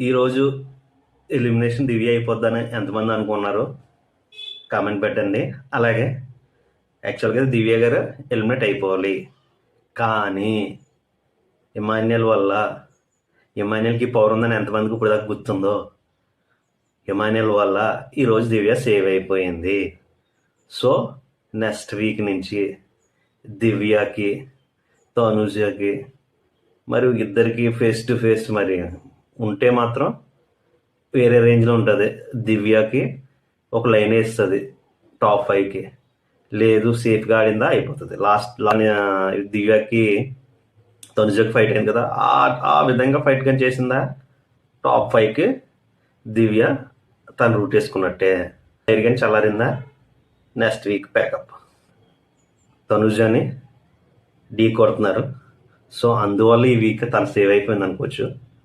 ఈరోజు ఎలిమినేషన్ దివ్య అయిపోద్దని ఎంతమంది అనుకున్నారు కామెంట్ పెట్టండి. అలాగే యాక్చువల్గా దివ్య గారు ఎలిమినేట్ అయిపోవాలి, కానీ ఇమాన్యుయల్కి పవర్ ఉందని ఎంతమందికి ఇప్పుడు దాకా గుర్తుందో, ఇమాన్యుయల్ వల్ల ఈరోజు దివ్య సేవ్ అయిపోయింది. సో నెక్స్ట్ వీక్ నుంచి దివ్యకి తనుజకి మరియు ఇద్దరికి ఫేస్ టు ఫేస్ మరి ఉంటే మాత్రం వేరే రేంజ్లో ఉంటుంది. దివ్యకి ఒక లైన్ వేస్తుంది టాప్ 5కి, లేదు సేఫ్గా ఆడిందా అయిపోతుంది. లాస్ట్ దివ్యకి తనుజకి ఫైట్ అయింది కదా, ఆ విధంగా ఫైట్ కానీ చేసిందా టాప్ 5కి దివ్య తను రూట్ వేసుకున్నట్టే. ఫైర్ కానీ చల్లారిందా నెక్స్ట్ వీక్ ప్యాకప్ తనుజని ఢీ కొడుతున్నారు. సో అందువల్ల ఈ వీక్ తను సేవ్ అయిపోయింది అనుకోవచ్చు.